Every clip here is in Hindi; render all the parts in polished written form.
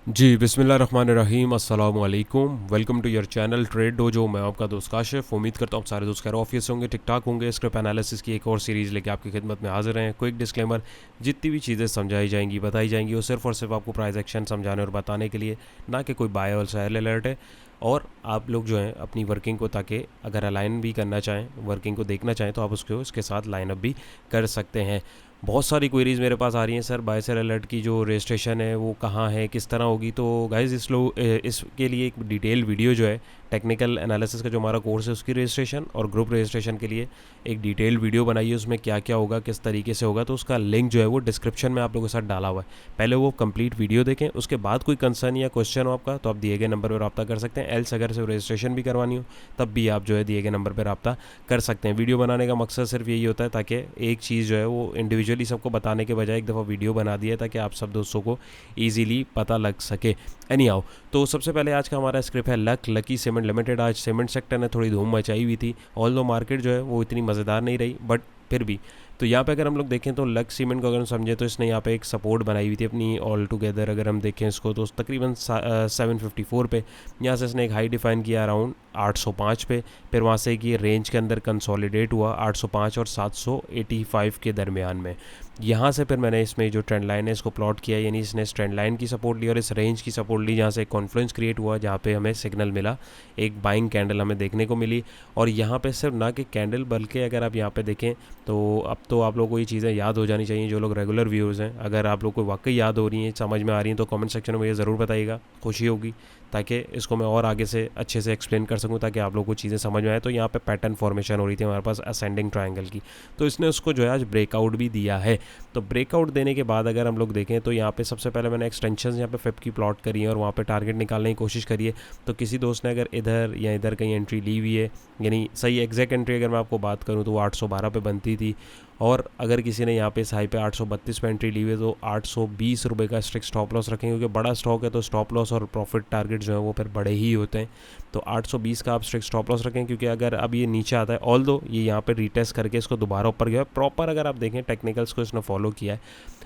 जी बिस्मिल्लाहिर्रहमानिर्रहीम अस्सलाम वालेकुम। Welcome to your channel Trade Dojo. मैं आपका दोस्त काशिफ। उम्मीद करता हूँ आप सारे दोस्त खैर ऑफिस होंगे, ठीक ठाक होंगे। स्क्रिप्ट एनालिसिस की एक और सीरीज़ लेके आपकी खिदमत में हाजिर हैं। क्विक डिस्क्लेमर, जितनी भी चीज़ें समझाई जाएंगी बताई जाएंगी वो सिर्फ और सिर्फ आपको प्राइस एक्शन समझाने और बताने के लिए, ना कि कोई बाय और सेल अलर्ट है। और आप लोग जो हैं अपनी वर्किंग को, ताकि अगर अलाइन भी करना चाहें, वर्किंग को देखना चाहें, तो आप उसके साथ लाइन अप भी कर सकते हैं। बहुत सारी क्वेरीज मेरे पास आ रही हैं सर, बाय सेल अलर्ट की जो रजिस्ट्रेशन है वो कहाँ है, किस तरह होगी। तो गाइज इसके लिए एक डिटेल वीडियो जो है, टेक्निकल एनालिसिस का जो हमारा कोर्स है उसकी रजिस्ट्रेशन और ग्रुप रजिस्ट्रेशन के लिए एक डिटेल वीडियो बनाई है। उसमें क्या क्या होगा, किस तरीके से होगा, तो उसका लिंक जो है वो डिस्क्रिप्शन में आप लोगों के साथ डाला हुआ है। पहले वो कंप्लीट वीडियो देखें, उसके बाद कोई कंसर्न या क्वेश्चन हो आपका तो आप दिए गए नंबर पर रब्ता कर सकते हैं। एल्स अगर से रजिस्ट्रेशन भी करवानी हो तब भी आप जो है दिए गए नंबर पर रब्ता कर सकते हैं। वीडियो बनाने का मकसद सिर्फ यही होता है ताकि एक चीज़ जो है वो इंडिविजुअली सबको बताने के बजाय एक दफ़ा वीडियो बना दिया है ताकि आप सब दोस्तों को ईजीली पता लग सके। एनी हाउ, तो सबसे पहले आज का हमारा स्क्रिप्ट है लकी सीमेंट लिमिटेड। आज सीमेंट सेक्टर ने थोड़ी धूम मचाई हुई थी, ऑल दो मार्केट जो है वो इतनी मज़ेदार नहीं रही, बट फिर भी। तो यहाँ पे अगर हम लोग देखें तो लक सीमेंट को अगर हम समझें तो इसने यहाँ पे एक सपोर्ट बनाई हुई थी अपनी ऑल टुगेदर। अगर हम देखें इसको तो तकरीबन 754 पे यहाँ से इसने एक हाई डिफाइन किया अराउंड 805 पे। फिर वहाँ से कि रेंज के अंदर कंसोलिडेट हुआ 805 और 785 के दरमियान में। यहाँ से फिर मैंने इसमें जो ट्रेंड लाइन है इसको प्लॉट किया, यानी इसने इस ट्रेंड लाइन की सपोर्ट ली और इस रेंज की सपोर्ट ली, जहाँ से एक कॉन्फ्लुएंस क्रिएट हुआ, जहाँ पे हमें सिग्नल मिला, एक बाइंग कैंडल हमें देखने को मिली। और यहाँ पे सिर्फ ना कि कैंडल, बल्कि अगर आप यहाँ पे देखें तो अब तो आप लोगों को ये चीज़ें याद हो जानी चाहिए जो लोग रेगुलर व्यूअर्स हैं। अगर आप लोग को वाकई याद हो रही हैं, समझ में आ रही हैं, तो कमेंट सेक्शन में मुझे ज़रूर बताइएगा, खुशी होगी, ताकि इसको मैं और आगे से अच्छे से एक्सप्लेन कर सकूं ताकि आप लोगों को चीज़ें समझ में आए। तो यहाँ पे पैटर्न फॉर्मेशन हो रही थी हमारे पास असेंडिंग ट्रायंगल की, तो इसने उसको जो है आज ब्रेकआउट भी दिया है। तो ब्रेकआउट देने के बाद अगर हम लोग देखें तो यहाँ पे सबसे पहले मैंने एक्सटेंशन यहाँ पे फिप की प्लॉट करी है और वहाँ पे टारगेट निकालने की कोशिश करी है। तो किसी दोस्त ने अगर इधर या इधर कहीं एंट्री ली हुई है, यानी सही एग्जैक्ट एंट्री अगर मैं आपको बात करूँ तो वो 812 पे बनती थी। और अगर किसी ने यहाँ पे इस हाई पे 832 पे एंट्री ली हुई है तो 820 रुपये का स्ट्रिक्ट स्टॉप लॉस रखेंगे, क्योंकि बड़ा स्टॉक है तो स्टॉप लॉस और प्रॉफिट टारगेट जो है वो फिर बड़े ही होते हैं। तो 820 का आप स्ट्रिक्ट स्टॉप लॉस रखें, क्योंकि अगर अब ये नीचे आता है, ऑल दो ये यहाँ पे रीटेस्ट करके इसको दोबारा ऊपर गया प्रॉपर, अगर आप देखें टेक्निकल्स को इसने फॉलो किया है,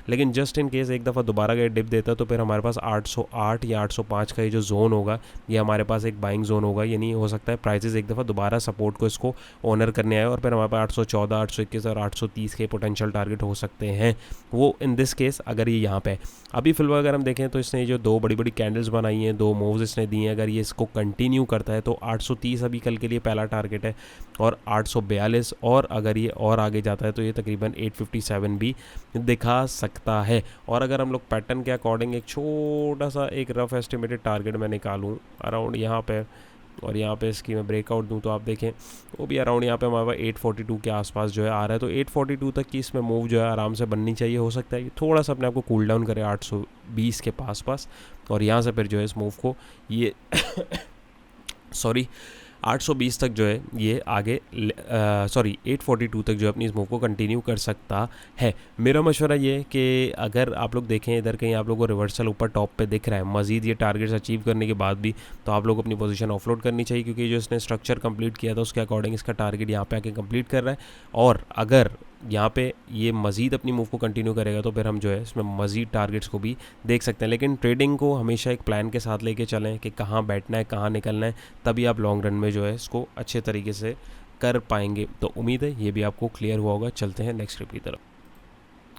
लेकिन जस्ट इन केस एक दफ़ा दोबारा गए डिप देता है तो फिर हमारे पास 808 या 805 का ये जो जोन होगा ये हमारे पास एक बाइंग जोन होगा। यानी हो सकता है प्राइसेस एक दफ़ा दोबारा सपोर्ट को इसको ऑनर करने आए और फिर हमारे पास 814, 821 और 830 के पोटेंशियल टारगेट हो सकते हैं, वो इन दिस केस अगर ये यहाँ पे। अभी फिलहाल अगर हम देखें तो इसने जो दो बड़ी बड़ी कैंडल्स बनाई हैं, दो मूव्स इसने दिए हैं, अगर ये इसको कंटिन्यू करता है तो 830 अभी कल के लिए पहला टारगेट है और 842, और अगर ये और आगे जाता है तो ये तकरीबन 857 भी दिखा सकता है। और अगर हम लोग पैटर्न के अकॉर्डिंग एक छोटा सा एक रफ एस्टिमेटेड टारगेट मैं निकालूँ अराउंड यहाँ पे, और यहाँ पे इसकी मैं ब्रेकआउट दूँ तो आप देखें वो भी अराउंड यहाँ पे हमारे पास 842 के आसपास जो है आ रहा है। तो 842 तक की इसमें मूव जो है आराम से बननी चाहिए। हो सकता है कि थोड़ा सा अपने आप को कूल डाउन करे 820 के पास, और यहाँ से फिर जो है इस मूव को ये सॉरी 820 तक जो है ये आगे, सॉरी 842 तक जो है अपनी इस मूव को कंटिन्यू कर सकता है। मेरा मशवरा ये है कि अगर आप लोग देखें इधर कहीं आप लोगों को रिवर्सल ऊपर टॉप पे दिख रहा है मज़ीद ये टारगेट्स अचीव करने के बाद भी, तो आप लोग अपनी पोजीशन ऑफलोड करनी चाहिए, क्योंकि जो इसने स्ट्रक्चर कंप्लीट किया था उसके अकॉर्डिंग इसका टारगेट यहाँ पे आके कंप्लीट कर रहा है। और अगर यहाँ पे ये मज़ीद अपनी मूव को कंटिन्यू करेगा तो फिर हम जो है इसमें मज़ीद टारगेट्स को भी देख सकते हैं। लेकिन ट्रेडिंग को हमेशा एक प्लान के साथ लेके चलें कि कहाँ बैठना है, कहाँ निकलना है, तभी आप लॉन्ग रन में जो है इसको अच्छे तरीके से कर पाएंगे। तो उम्मीद है ये भी आपको क्लियर हुआ होगा। चलते हैं नेक्स्ट स्क्रिप्ट की तरफ।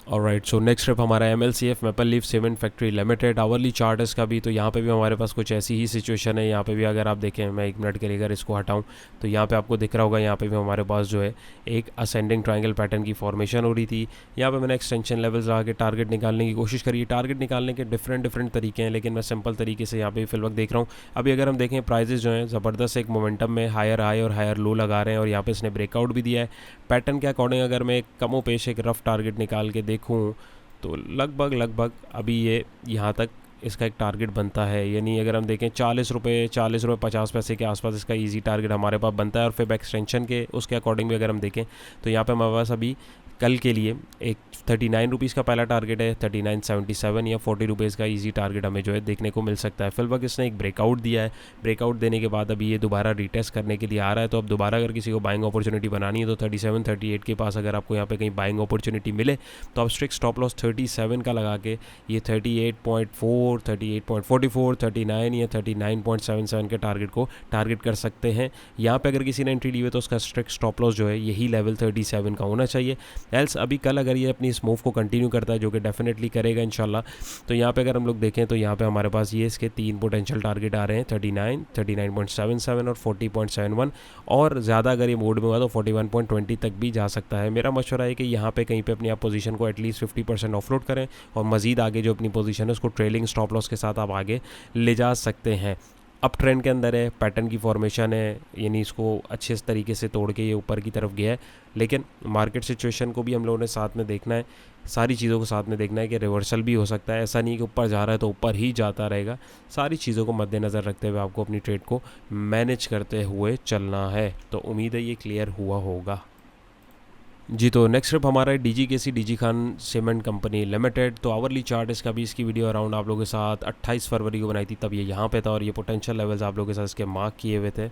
ऑलराइट, सो नेक्स्ट स्टेप हमारा MLCF maple leaf cement factory limited. Hourly chart इसका भी, तो यहाँ पे भी हमारे पास कुछ ऐसी ही सिचुएशन है। यहाँ पे भी अगर आप देखें, मैं 1 मिनट के लिए अगर इसको हटाऊँ तो यहाँ पे आपको दिख रहा होगा, यहाँ पे भी हमारे पास जो है एक असेंडिंग ट्रायंगल पैटर्न की फॉर्मेशन हो रही थी। यहाँ पे मैंने एक्सटेंशन लेवल्स लगा के टारगेट निकालने की कोशिश करी। टारगेट निकालने के डिफरेंट तरीके हैं, लेकिन मैं सिंपल तरीके से यहाँ पे फिल वक्त देख रहा हूँ। अभी अगर हम देखें प्राइजेस जो हैं ज़बरदस्त एक मोमेंटम में हायर हाई और हायर लो लगा रहे हैं, और यहाँ पे इसने ब्रेकआउट भी दिया है। पैटर्न के अकॉर्डिंग अगर मैं एक कमो पेश एक रफ टारगेट निकाल के देखूँ तो लगभग अभी ये यहाँ तक इसका एक टारगेट बनता है। यानी अगर हम देखें 40 रुपये 50 पैसे के आसपास इसका इजी टारगेट हमारे पास बनता है। और फिर एक्सटेंशन के उसके अकॉर्डिंग भी अगर हम देखें तो यहाँ पे हमारे पास अभी कल के लिए एक 39 रुपीज़ का पहला टारगेट है, 39.77 या 40 रुपीज़ का इजी टारगेट हमें जो है देखने को मिल सकता है। फिलहाल इसने एक ब्रेकआउट दिया है, ब्रेकआउट देने के बाद अभी ये दोबारा रीटेस्ट करने के लिए आ रहा है। तो अब दोबारा अगर किसी को बाइंग अपॉर्चुनिटी बनानी है तो 37-38 के पास अगर आपको यहाँ पे कहीं बाइंग अपॉर्चुनिटी मिले तो आप स्ट्रिक्ट स्टॉप लॉस 37 का लगा के ये 38.4, 38.44, 39 या 39.77 के टारगेट को टारगेट कर सकते हैं। यहाँ पे अगर किसी ने एंट्री ली है तो उसका स्ट्रिक्ट स्टॉप लॉस जो है यही लेवल 37 का होना चाहिए। एल्स अभी कल अगर ये अपनी इस मूव को कंटिन्यू करता है, जो कि डेफिनेटली करेगा इंशाल्लाह, तो यहाँ पे अगर हम लोग देखें तो यहाँ पे हमारे पास ये इसके 3 पोटेंशियल टारगेट आ रहे हैं, 39, 39.77 और 40.71, और ज़्यादा अगर ये मोड में हुआ तो 41.20 तक भी जा सकता है। मेरा मशवरा है कि यहाँ पे कहीं पे अपनी आप पोजीशन को एटलीस्ट 50% ऑफलोड करें और मज़ीद आगे जो अपनी पोजीशन है उसको ट्रेलिंग स्टॉप लॉस के साथ आप आगे ले जा सकते हैं। अप ट्रेंड के अंदर है, पैटर्न की फॉर्मेशन है, यानी इसको अच्छे तरीके से तोड़ के ये ऊपर की तरफ गया है, लेकिन मार्केट सिचुएशन को भी हम लोगों ने साथ में देखना है, सारी चीज़ों को साथ में देखना है कि रिवर्सल भी हो सकता है। ऐसा नहीं कि ऊपर जा रहा है तो ऊपर ही जाता रहेगा। सारी चीज़ों को मद्देनज़र रखते हुए आपको अपनी ट्रेड को मैनेज करते हुए चलना है। तो उम्मीद है ये क्लियर हुआ होगा जी। तो नेक्स्ट स्टेप हमारा है DG Khan cement company limited. तो आवरली चार्ट इसका भी, इसकी वीडियो अराउंड आप लोगों के साथ 28 फरवरी को बनाई थी, तब ये यहाँ पे था और ये पोटेंशियल लेवल्स आप लोगों के साथ इसके मार्क किए हुए थे।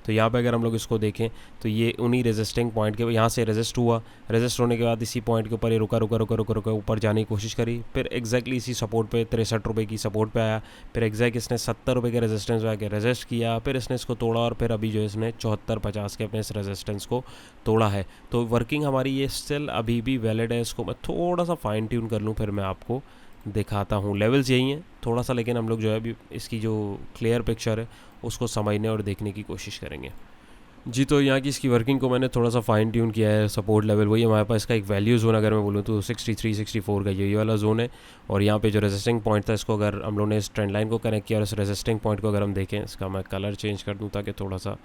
तो यहाँ पे अगर हम लोग इसको देखें तो ये उन्हीं रेजिस्टिंग पॉइंट के यहाँ से रेजिस्ट हुआ, रेजिस्ट होने के बाद इसी पॉइंट के ऊपर ये रुका ऊपर जाने की कोशिश करी, फिर एग्जैक्टली इसी सपोर्ट पे 63 रुपये की सपोर्ट पे आया, फिर एग्जैक्ट इसने 70 रुपये के रेजिस्टेंस में आके रेजिस्ट किया, फिर इसने इसको तोड़ा और फिर अभी जो इसने 74.50 के अपने इस रेजिस्टेंस को तोड़ा है। तो वर्किंग हमारी ये स्टिल अभी भी वैलिड है। इसको मैं थोड़ा सा फाइन ट्यून कर लूँ फिर मैं आपको दिखाता हूँ। लेवल्स यही हैं थोड़ा सा, लेकिन हम लोग जो है अभी इसकी जो क्लियर पिक्चर है उसको समझने और देखने की कोशिश करेंगे जी। तो यहाँ की इसकी वर्किंग को मैंने थोड़ा सा फाइन ट्यून किया है। सपोर्ट लेवल वही हमारे पास, इसका एक वैल्यू जोन अगर मैं बोलूँ तो 63-64 का ये वाला जोन है, और यहाँ पे जो रेजिस्टिंग पॉइंट था इसको अगर हम लोगों ने इस ट्रेंड लाइन को कनेक्ट किया और इस रेजिस्टिंग पॉइंट को अगर हम देखें, इसका मैं कलर चेंज कर दूँ ताकि थोड़ा सा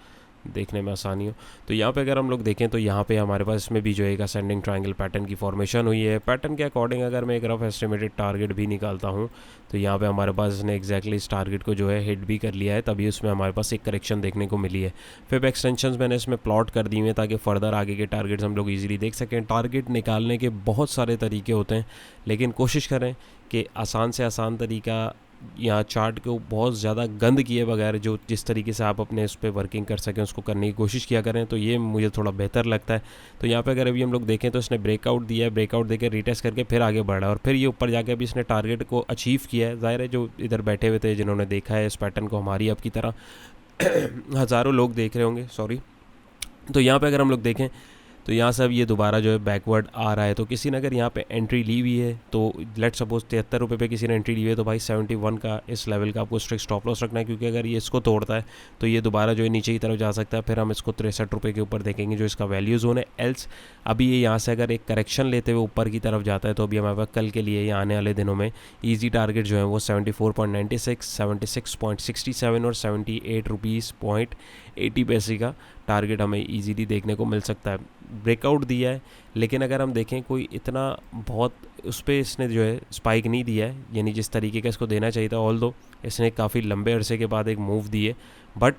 देखने में आसानी हो। तो यहाँ पे अगर हम लोग देखें तो यहाँ पे हमारे पास इसमें भी जो है एक असेंडिंग ट्रायंगल पैटर्न की फॉर्मेशन हुई है। पैटर्न के अकॉर्डिंग अगर मैं एक रफ एस्टिमेटेड टारगेट भी निकालता हूँ तो यहाँ पे हमारे पास इसने एग्जैक्टली इस टारगेट को जो है हिट भी कर लिया है, तभी उसमें हमारे पास एक करेक्शन देखने को मिली है। फिर एक्सटेंशंस मैंने इसमें प्लॉट कर दिए हैं ताकि फर्दर आगे के टारगेट्स हम लोग ईजिली देख सकें। टारगेट निकालने के बहुत सारे तरीके होते हैं, लेकिन कोशिश करें कि आसान से आसान तरीका यहाँ चार्ट को बहुत ज़्यादा गंद किए बगैर जो जिस तरीके से आप अपने उस पर वर्किंग कर सकें उसको करने की कोशिश किया करें, तो ये मुझे थोड़ा बेहतर लगता है। तो यहाँ पे अगर अभी हम लोग देखें तो इसने ब्रेकआउट दिया है, ब्रेकआउट देकर रीटेस्ट करके फिर आगे बढ़ा है और फिर ये ऊपर जाके अभी इसने टारगेट को अचीव किया है। ज़ाहिर है जो इधर बैठे हुए थे जिन्होंने देखा है इस पैटर्न को हमारी आपकी तरह हज़ारों लोग देख रहे होंगे, सॉरी। तो यहाँ पर अगर हम लोग देखें तो यहाँ से अब ये दोबारा जो है बैकवर्ड आ रहा है। तो किसी ने अगर यहाँ पे एंट्री ली हुई है तो लेट सपोज 73 रुपये पे किसी ने एंट्री ली हुई है तो भाई 71 का इस लेवल का आपको स्ट्रिक्ट स्टॉप लॉस रखना है, क्योंकि अगर ये इसको तोड़ता है तो ये दोबारा जो है नीचे की तरफ जा सकता है। फिर हम इसको 63 रुपये के ऊपर देखेंगे जो इसका वैल्यू जोन है। एल्स अभी ये यहाँ से अगर एक करेक्शन लेते हुए ऊपर की तरफ जाता है तो अभी हमारे पास कल के लिए या आने वाले दिनों में ईजी टारगेट जो है वो 74.96, 76.67 और 78 रुपीज़ 80 पैसे का टारगेट हमें इजीली देखने को मिल सकता है। ब्रेकआउट दिया है, लेकिन अगर हम देखें कोई इतना बहुत उस पर इसने जो है स्पाइक नहीं दिया है, यानी जिस तरीके का इसको देना चाहिए था। ऑल दो इसने काफ़ी लंबे अरसे के बाद एक मूव दिए, बट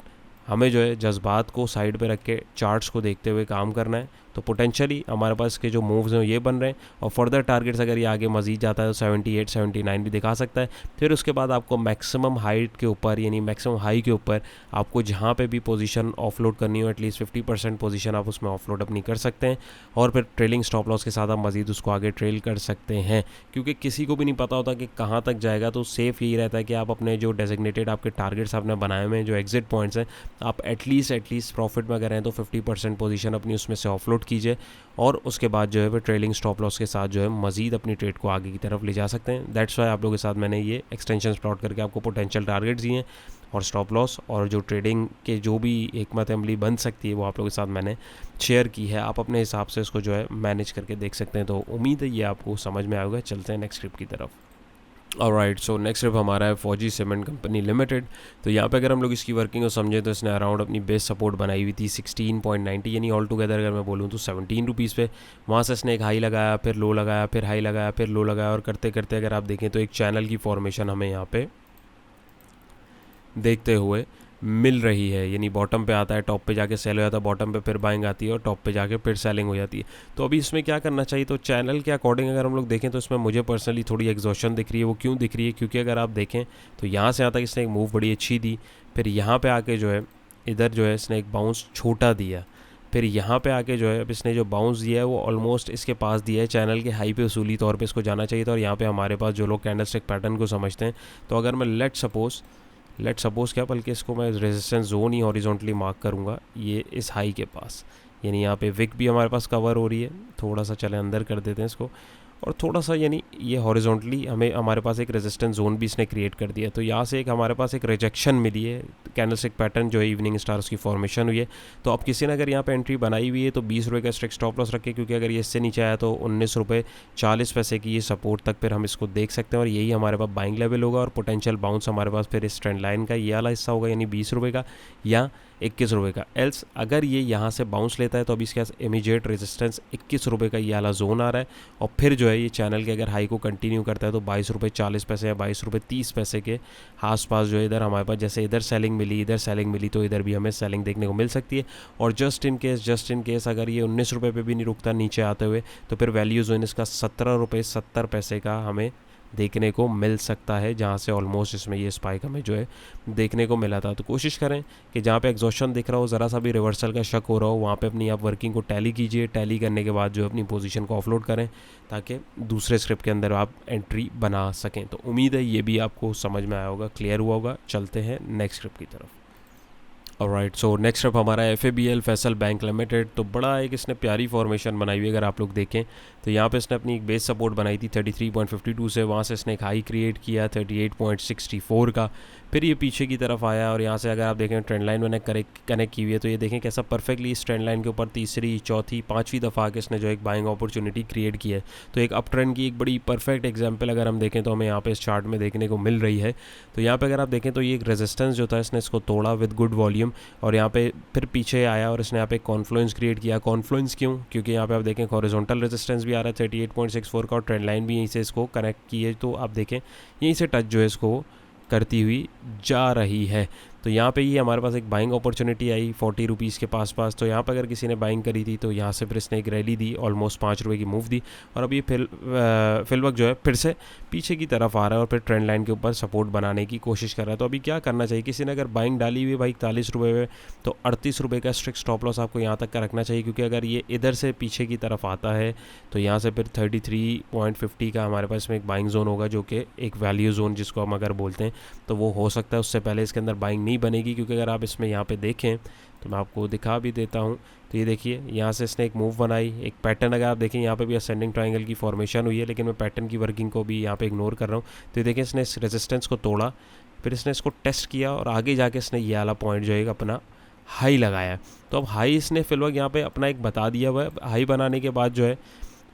हमें जो है जज्बात को साइड पे रख के चार्ट्स को देखते हुए काम करना है। तो पोटेंशियली हमारे पास के जो मूव्स हैं ये बन रहे हैं और फर्दर टारगेट्स अगर ये आगे मज़ीद जाता है तो 78, 79 भी दिखा सकता है। फिर उसके बाद आपको मैक्सिमम हाइट के ऊपर यानी मैक्सिमम हाई के ऊपर आपको जहाँ पे भी पोजीशन ऑफलोड करनी हो एटलीस्ट 50% पोजीशन आप उसमें ऑफलोड अपनी कर सकते हैं और फिर ट्रेलिंग स्टॉप लॉस के साथ आप मज़ीद उसको आगे ट्रेल कर सकते हैं, क्योंकि किसी को भी नहीं पता होता कि कहाँ तक जाएगा। तो सेफ़ यही रहता है कि आप अपने जो डेजिग्नेटेड आपके टारगेट्स आपने बनाए हुए हैं, जो एग्जिट पॉइंट्स हैं, आप एटलीस्ट प्रॉफिट में अगर हैं तो 50% पोजीशन अपनी उसमें से ऑफलोड कीजिए और उसके बाद जो है वो ट्रेलिंग स्टॉप लॉस के साथ जो है मज़ीद अपनी ट्रेड को आगे की तरफ ले जा सकते हैं। दैट्स वाई आप लोगों के साथ मैंने ये एक्सटेंशन प्लॉट करके आपको पोटेंशियल टारगेट्स दिए हैं और स्टॉप लॉस और जो ट्रेडिंग के जो भी हिकमत अमली बन सकती है वो आप लोगों के साथ मैंने शेयर की है। आप अपने हिसाब से इसको जो है मैनेज करके देख सकते हैं। तो उम्मीद है ये आपको समझ में आएगा। चलते हैं नेक्स्ट स्क्रिप्ट की तरफ। ऑलराइट, सो नेक्स्ट स्टेप हमारा है फौजी सीमेंट कंपनी लिमिटेड। तो यहाँ पे अगर हम लोग इसकी वर्किंग को समझें तो इसने अराउंड अपनी बेस सपोर्ट बनाई हुई थी 16.90, यानी ऑल टुगेदर अगर मैं बोलूँ तो 17 रुपीज़ पे। वहाँ से इसने एक हाई लगाया, फिर लो लगाया, फिर हाई लगाया, फिर लो लगाया और करते करते अगर आप देखें तो एक चैनल की फॉर्मेशन हमें यहाँ पे देखते हुए मिल रही है, यानी बॉटम पे आता है, टॉप पे जाके सेल हो जाता है, बॉटम पे फिर बाइंग आती है और टॉप पे जाके फिर सेलिंग हो जाती है। तो अभी इसमें क्या करना चाहिए, तो चैनल के अकॉर्डिंग अगर हम लोग देखें तो इसमें मुझे पर्सनली थोड़ी एग्जॉशन दिख रही है। वो क्यों दिख रही है, क्योंकि अगर आप देखें तो यहाँ से आता है इसने एक मूव बड़ी अच्छी दी, फिर यहाँ पे आके जो है इधर जो है इसने एक बाउंस छोटा दिया, फिर यहाँ पे आके जो है अब इसने जो बाउंस दिया है वो ऑलमोस्ट इसके पास दिया है चैनल के हाई पे, उसूली तौर पे इसको जाना चाहिए था। और यहाँ पे हमारे पास जो लोग कैंडलस्टिक पैटर्न को समझते हैं, तो अगर मैं लेट सपोज क्या, बल्कि इसको मैं रेजिस्टेंस जोन ही हॉरिजॉन्टली मार्क करूँगा ये इस हाई के पास, यानी यहाँ पे विक भी हमारे पास कवर हो रही है। थोड़ा सा चले अंदर कर देते हैं इसको, और थोड़ा सा यानी ये हॉरिजॉन्टली हमारे पास एक रेजिस्टेंस जोन भी इसने क्रिएट कर दिया। तो यहाँ से एक हमारे पास एक रिजेक्शन मिली है, कैंडलस्टिक पैटर्न जो है इवनिंग स्टार उसकी फॉर्मेशन हुई है। तो अब किसी ने अगर यहाँ पे एंट्री बनाई हुई है तो 20 रुपये का स्ट्रिक्ट स्टॉप लॉस रखे, क्योंकि अगर ये इससे नीचे आया तो 19 रुपये 40 पैसे की ये सपोर्ट तक फिर हम इसको देख सकते हैं, और यही हमारे पास बाइंग लेवल होगा। और पोटेंशियल बाउंस हमारे पास फिर इस ट्रेंड लाइन का ये वाला हिस्सा होगा, यानी 20 रुपये का या 21 रुपये का। एल्स अगर ये यहाँ से बाउंस लेता है तो अभी इसके पास इमीडिएट रेजिस्टेंस 21 रुपये का ये वाला जोन आ रहा है, और फिर जो है ये चैनल के अगर हाई को कंटिन्यू करता है तो 22 रुपये 40 पैसे या 22 रुपये 30 पैसे के आसपास जो है इधर हमारे पास, जैसे इधर सेलिंग मिली तो इधर भी हमें सेलिंग देखने को मिल सकती है। और जस्ट इन केस अगर ये 19 रुपये पे भी नहीं रुकता नीचे आते हुए, तो फिर वैल्यू जोन इसका 17 रुपये 70 पैसे का हमें देखने को मिल सकता है, जहाँ से ऑलमोस्ट इसमें ये स्पाइक हमें जो है देखने को मिला था। तो कोशिश करें कि जहाँ पे एग्जॉशन दिख रहा हो, ज़रा सा भी रिवर्सल का शक हो रहा हो, वहाँ पे अपनी आप वर्किंग को टैली कीजिए। टैली करने के बाद जो अपनी पोजीशन को ऑफलोड करें, ताकि दूसरे स्क्रिप्ट के अंदर आप एंट्री बना सकें। तो उम्मीद है ये भी आपको समझ में आया होगा, क्लियर हुआ होगा। चलते हैं नेक्स्ट स्क्रिप्ट की तरफ। ऑलराइट, सो नेक्स्ट स्टेप हमारा FABL फैसल बैंक लिमिटेड। तो बड़ा एक इसने प्यारी फॉर्मेशन बनाई हुई है, अगर आप लोग देखें तो यहाँ पे इसने अपनी एक बेस सपोर्ट बनाई थी 33.52 से, वहाँ से इसने एक हाई क्रिएट किया 38.64 का, फिर ये पीछे की तरफ आया, और यहाँ से अगर आप देखें ट्रेंड लाइन मैंने कनेक्ट की हुई है, तो ये देखें कैसा परफेक्टली इस ट्रेंड लाइन के ऊपर तीसरी चौथी पाँचवीं दफ़ा आके इसने जो एक बाइंग अपॉर्चुनिटी क्रिएट की है। तो एक अप ट्रेंड की एक बड़ी परफेक्ट एग्जाम्पल अगर हम देखें तो हमें यहाँ पे इस चार्ट में देखने को मिल रही है। तो यहाँ पे अगर आप देखें तो ये एक रेजिस्टेंस जो था इसने इसको तोड़ा विद गुड वॉल्यूम, और यहाँ पे फिर पीछे आया और इसने यहाँ पे कॉन्फ्लुएंस क्रिएट किया। कॉन्फ्लुएंस क्यों, क्योंकि यहाँ पे आप देखें हॉरिजॉन्टल रेजिस्टेंस भी आ रहा है 38.64 का, और ट्रेंड लाइन भी यहीं से इसको कनेक्ट की है। तो आप देखें यहीं से टच जो है इसको करती हुई जा रही है। तो यहाँ पे ही हमारे पास एक बाइंग अपॉर्चुनिटी आई 40 रुपीज़ के पास। तो यहाँ पर अगर किसी ने बाइंग करी थी तो यहाँ से फिर इसने एक रैली दी, ऑलमोस्ट 5 रुपये की मूव दी, और अब ये फिल वक्त जो है फिर से पीछे की तरफ आ रहा है और फिर ट्रेंड लाइन के ऊपर सपोर्ट बनाने की कोशिश कर रहा है। तो अभी क्या करना चाहिए, किसी ने अगर बाइंग डाली हुई है भाई 41 रुपये में, तो 38 रुपये का स्ट्रिक्ट स्टॉप लॉस आपको यहाँ तक का रखना चाहिए, क्योंकि अगर ये इधर से पीछे की तरफ आता है तो यहाँ से फिर 33.50 का हमारे पास में एक बाइंग जोन होगा, जो कि एक वैल्यू जोन जिसको हम अगर बोलते हैं, तो वो हो सकता है उससे पहले इसके अंदर बाइंग नहीं बनेगी। क्योंकि अगर आप इसमें यहाँ पे देखें तो मैं आपको दिखा भी देता हूँ, तो ये देखिए यहाँ से इसने एक मूव बनाई, एक पैटर्न अगर आप देखें यहाँ पे भी असेंडिंग ट्रायंगल की फॉर्मेशन हुई है, लेकिन मैं पैटर्न की वर्किंग को भी यहाँ पे इग्नोर कर रहा हूँ। तो ये देखिए इसने इस रेजिस्टेंस को तोड़ा, फिर इसने इसको टेस्ट किया, और आगे जाके इसने ये वाला पॉइंट जो है अपना हाई लगाया। तो अब हाई इसने फिलहाल यहाँ पे अपना एक बता दिया हुआ है। हाई बनाने के बाद जो है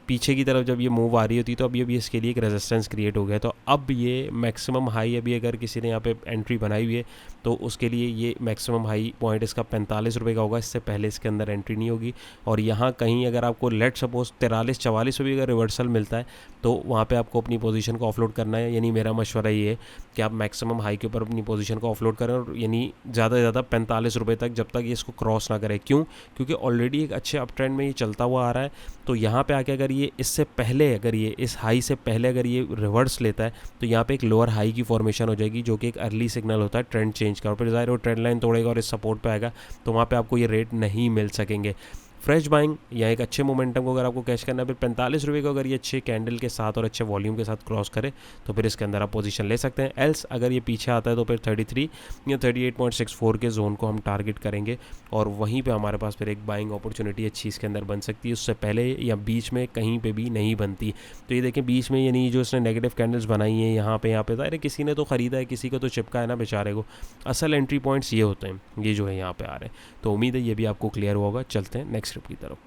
पीछे की तरफ जब ये मूव आ रही होती तो अभी इसके लिए एक रेजिस्टेंस क्रिएट हो गया। तो अब ये मैक्सिमम हाई अभी अगर किसी ने यहाँ पे एंट्री बनाई हुई है तो उसके लिए ये मैक्सिमम हाई पॉइंट इसका 45 रुपये का होगा, इससे पहले इसके अंदर एंट्री नहीं होगी। और यहाँ कहीं अगर आपको लेट सपोज 43-44 में भी अगर रिवर्सल मिलता है तो वहाँ पे आपको अपनी पोजीशन को ऑफलोड करना है। यानी मेरा मशवरा ये है कि आप मैक्सिमम हाई के ऊपर अपनी पोजीशन को ऑफलोड करें, और यानी ज़्यादा से ज़्यादा 45 रुपये तक, जब तक ये इसको क्रॉस ना करे। क्यों, क्योंकि ऑलरेडी एक अच्छे अप ट्रेंड में ये चलता हुआ आ रहा है। तो यहाँ पे आके अगर ये इससे पहले, अगर ये इस हाई से पहले अगर ये रिवर्स लेता है तो यहाँ पे एक लोअर हाई की फॉर्मेशन हो जाएगी, जो कि एक अर्ली सिग्नल होता है ट्रेंड चेंज का, और फिर ज़ाहिर वो ट्रेंड लाइन तोड़ेगा और इस सपोर्ट पे आएगा, तो वहाँ पे आपको ये रेट नहीं मिल सकेंगे। फ्रेश बाइंग या एक अच्छे मोमेंटम को अगर आपको कैश करना है, फिर 45 रुपये को अगर ये अच्छे कैंडल के साथ और अच्छे वॉल्यूम के साथ क्रॉस करे तो फिर इसके अंदर आप पोजीशन ले सकते हैं। एल्स अगर ये पीछे आता है तो फिर 33 या 38.64 के जोन को हम टारगेट करेंगे, और वहीं पे हमारे पास फिर एक बाइंग अपॉर्चुनिटी अच्छी इसके अंदर बन सकती है। उससे पहले या बीच में कहीं पे भी नहीं बनती। तो ये देखें बीच में, यानी जो इसने नेगेटिव कैंडल्स बनाई हैं यहाँ पे अरे किसी ने तो ख़रीदा है, किसी को तो चिपका है ना बेचारे को। असल एंट्री पॉइंट्स ये होते हैं, ये जो है यहाँ पे आ रहे हैं। तो उम्मीद है ये भी आपको क्लियर हुआ होगा। चलते हैं नेक्स्ट स्क्रिप्ट की तरफ।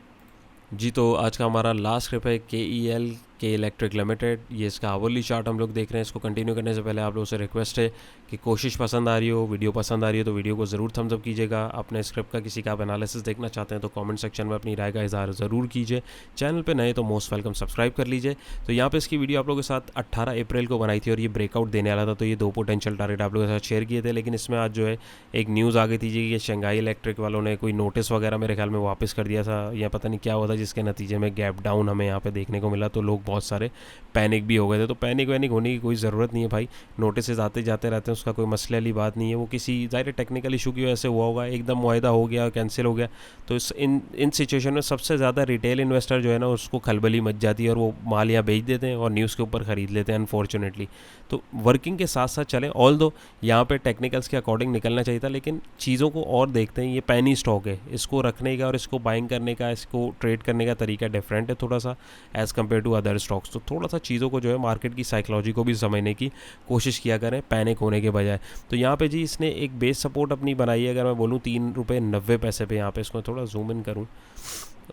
जी, तो आज का हमारा लास्ट स्क्रिप्ट है KEL के इलेक्ट्रिक लिमिटेड। ये इसका आवरली चार्ट हम लोग देख रहे हैं। इसको कंटिन्यू करने से पहले आप लोगों से रिक्वेस्ट है कि कोशिश पसंद आ रही हो, वीडियो पसंद आ रही है तो वीडियो को ज़रूर थम्स अप कीजिएगा। अपने स्क्रिप्ट का किसी का आप एनालिसिस देखना चाहते हैं तो कमेंट सेक्शन में अपनी राय का इजहार ज़रूर कीजिए। चैनल पे नए तो मोस्ट वेलकम, सब्सक्राइब कर लीजिए। तो यहाँ पे इसकी वीडियो आप लोगों के साथ 18 अप्रैल को बनाई थी और ये ब्रेकआउट देने वाला था, तो ये 2 पोटेंशियल टारगेट आप लोगों के साथ शेयर किए थे। लेकिन इसमें आज जो है एक न्यूज़ आ गई थी जी कि शंघाई इलेक्ट्रिक वालों ने कोई नोटिस वगैरह मेरे ख्याल में वापस कर दिया था, या पता नहीं क्या हुआ था, जिसके नतीजे में गैप डाउन हमें यहाँ पे देखने को मिला। तो लोग बहुत सारे पैनिक भी हो गए थे। तो पैनिक वैनिक होने की कोई ज़रूरत नहीं है भाई, नोटिस आते जाते रहते हैं, उसका कोई मसले वाली बात नहीं है। वो किसी ज़ाहिर टेक्निकल इशू की वजह से हुआ होगा, एकदम मुआहदा हो गया, कैंसिल हो गया। तो इन सिचुएशन में सबसे ज़्यादा रिटेल इन्वेस्टर जो है ना उसको खलबली मच जाती है और वो माल यहाँ बेच देते हैं और न्यूज़ के ऊपर ख़रीद लेते हैं अनफॉर्चुनेटली। तो वर्किंग के साथ साथ चलें, ऑल दो यहाँ पे टेक्निकल्स के अकॉर्डिंग निकलना चाहिए था, लेकिन चीज़ों को और देखते हैं। ये पैनी स्टॉक है, इसको रखने का और इसको बाइंग करने का, इसको ट्रेड करने का तरीका डिफरेंट है थोड़ा सा as compare to other stocks. तो थोड़ा सा चीज़ों को जो है मार्केट की साइकोलॉजी को भी समझने की कोशिश किया करें पैनिक होने के बजाय। तो यहाँ पे जी इसने एक बेस सपोर्ट अपनी बनाई है, अगर मैं बोलूँ 3 रुपये 90 पैसे पे। यहाँ पे इसको थोड़ा जूम इन करूँ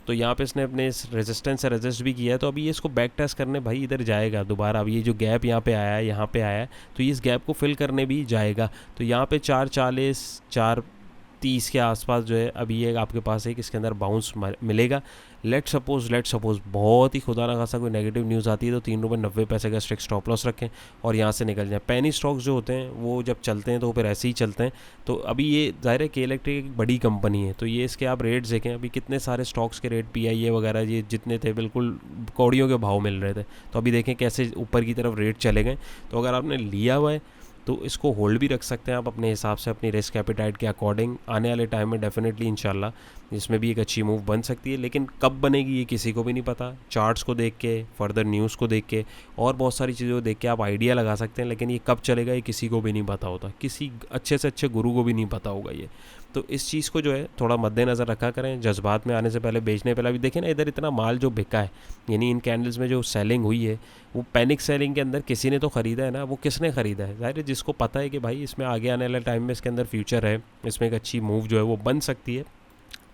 तो यहाँ पे इसने अपने इस रेजिस्टेंस से रेजिस्ट भी किया है। तो अभी ये इसको बैक टेस्ट करने भाई इधर जाएगा दोबारा। अब ये जो गैप यहाँ पे आया है, यहाँ पे आया है, तो ये इस गैप को फिल करने भी जाएगा। तो यहाँ पे 440 430 के आसपास जो है अभी ये आपके पास एक इसके अंदर बाउंस मिलेगा। लेट सपोज बहुत ही खुदा ना खासा कोई नेगेटिव न्यूज़ आती है तो 3 रुपये 90 पैसे का स्ट्रिक्ट स्टॉप लॉस रखें और यहाँ से निकल जाए। पैनी स्टॉक्स जो होते हैं वो जब चलते हैं तो फिर ऐसे ही चलते हैं। तो अभी ये ज़ाहिर है के इलेक्ट्रिक एक बड़ी कंपनी है, तो ये इसके आप रेट्स देखें, अभी कितने सारे स्टॉक्स के रेट PIA वगैरह ये जितने थे बिल्कुल कौड़ियों के भाव मिल रहे थे। तो अभी देखें कैसे ऊपर की तरफ रेट चले गए। तो अगर आपने लिया हुआ है तो इसको होल्ड भी रख सकते हैं आप अपने हिसाब से, अपनी रिस्क एपिटाइट के अकॉर्डिंग। आने वाले टाइम में डेफिनेटली इंशाल्लाह इसमें भी एक अच्छी मूव बन सकती है, लेकिन कब बनेगी ये किसी को भी नहीं पता। चार्ट्स को देख के, फर्दर न्यूज़ को देख के और बहुत सारी चीज़ों को देख के आप आइडिया लगा सकते हैं, लेकिन ये कब चलेगा ये किसी को भी नहीं पता होता, किसी अच्छे से अच्छे गुरु को भी नहीं पता होगा ये। तो इस चीज़ को जो है थोड़ा मद्देनज़र रखा करें, जज्बात में आने से पहले, बेचने पहले। अभी देखें ना इधर इतना माल जो बिका है, यानी इन कैंडल्स में जो सेलिंग हुई है वो पैनिक सेलिंग के अंदर किसी ने तो ख़रीदा है ना। वो किसने ख़रीदा है? ज़ाहिर है जिसको पता है कि भाई इसमें आगे आने वाले टाइम में इसके अंदर फ्यूचर है, इसमें एक अच्छी मूव जो है वो बन सकती है,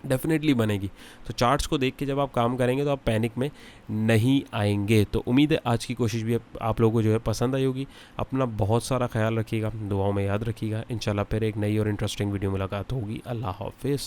डेफिनेटली बनेगी। तो चार्ट्स को देख के जब आप काम करेंगे तो आप पैनिक में नहीं आएंगे। तो उम्मीद है आज की कोशिश भी आप लोगों को जो है पसंद आई होगी। अपना बहुत सारा ख्याल रखिएगा, दुआओं में याद रखिएगा। इंशाल्लाह फिर एक नई और इंटरेस्टिंग वीडियो मुलाकात होगी। अल्लाह हाफिज़।